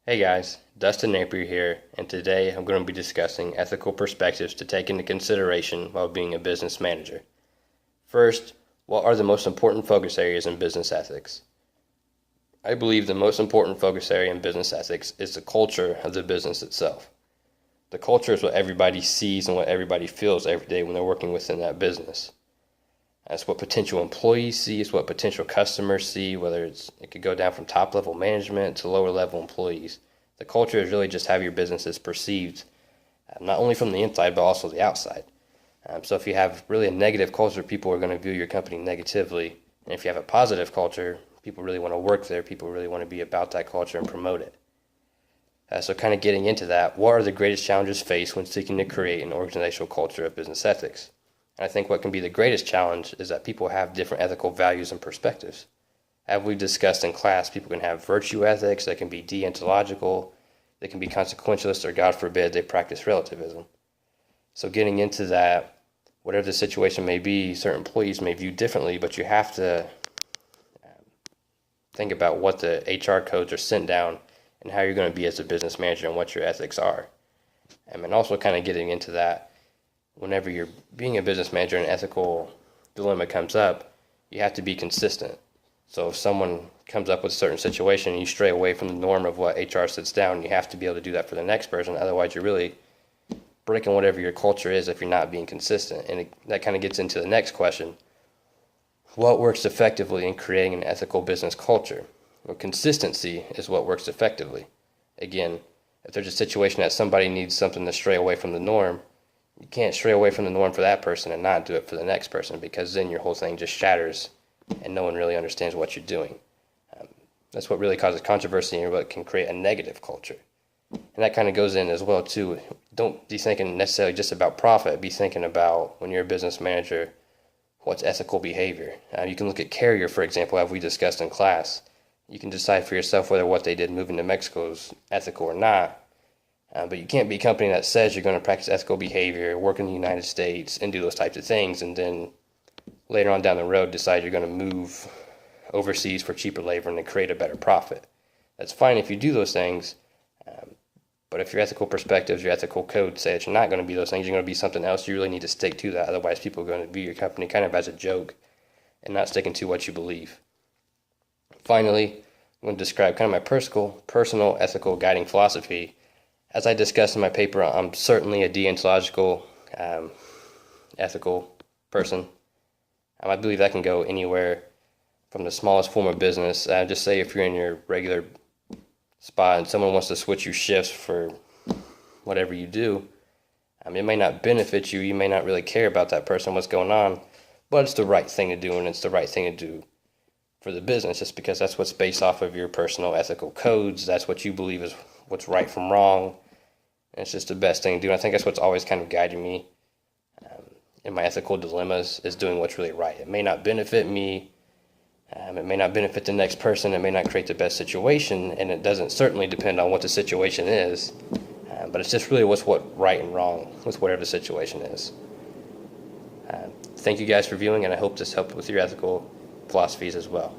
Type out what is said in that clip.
Hey guys, Dustin Napier here, and today I'm going to be discussing ethical perspectives to take into consideration while being a business manager. First, what are the most important focus areas in business ethics? I believe the most important focus area in business ethics is the culture of the business itself. The culture is what everybody sees and what everybody feels every day when they're working within that business. That's what potential employees see, it's what potential customers see, whether it could go down from top level management to lower level employees. The culture is really just how your business is perceived, not only from the inside but also the outside. So if you have really a negative culture, people are going to view your company negatively. And if you have a positive culture, people really want to work there, people really want to be about that culture and promote it. So kind of getting into that, what are the greatest challenges faced when seeking to create an organizational culture of business ethics? And I think what can be the greatest challenge is that people have different ethical values and perspectives. As we've discussed in class, people can have virtue ethics that can be deontological, they can be consequentialist, or God forbid, they practice relativism. So getting into that, whatever the situation may be, certain employees may view differently, but you have to think about what the HR codes are sent down and how you're going to be as a business manager and what your ethics are. And also kind of getting into that, whenever you're being a business manager and an ethical dilemma comes up, you have to be consistent. So if someone comes up with a certain situation and you stray away from the norm of what HR sets down, you have to be able to do that for the next person. Otherwise, you're really breaking whatever your culture is if you're not being consistent. And that kind of gets into the next question. What works effectively in creating an ethical business culture? Well, consistency is what works effectively. Again, if there's a situation that somebody needs something to stray away from the norm, you can't stray away from the norm for that person and not do it for the next person, because then your whole thing just shatters and no one really understands what you're doing. That's what really causes controversy and what can create a negative culture. And that kind of goes in as well too. Don't be thinking necessarily just about profit. Be thinking about, when you're a business manager, what's ethical behavior. You can look at Carrier, for example, as we discussed in class. You can decide for yourself whether what they did moving to Mexico is ethical or not. But you can't be a company that says you're going to practice ethical behavior, work in the United States, and do those types of things, and then later on down the road decide you're going to move overseas for cheaper labor and to create a better profit. That's fine if you do those things, but if your ethical perspectives, your ethical code say that you're not going to be those things, you're going to be something else, you really need to stick to that. Otherwise, people are going to view your company kind of as a joke and not sticking to what you believe. Finally, I'm going to describe kind of my personal ethical guiding philosophy. As I discussed in my paper, I'm certainly a deontological, ethical person. I believe that can go anywhere from the smallest form of business. Just say if you're in your regular spot and someone wants to switch you shifts for whatever you do, it may not benefit you. You may not really care about that person, what's going on, but it's the right thing to do, and it's the right thing to do for the business, just because that's what's based off of your personal ethical codes. That's what you believe is what's right from wrong. And it's just the best thing to do. I think that's what's always kind of guiding me in my ethical dilemmas, is doing what's really right. It may not benefit me. It may not benefit the next person. It may not create the best situation. And it doesn't certainly depend on what the situation is. But it's just really what's right and wrong with whatever the situation is. Thank you guys for viewing, and I hope this helped with your ethical philosophies as well.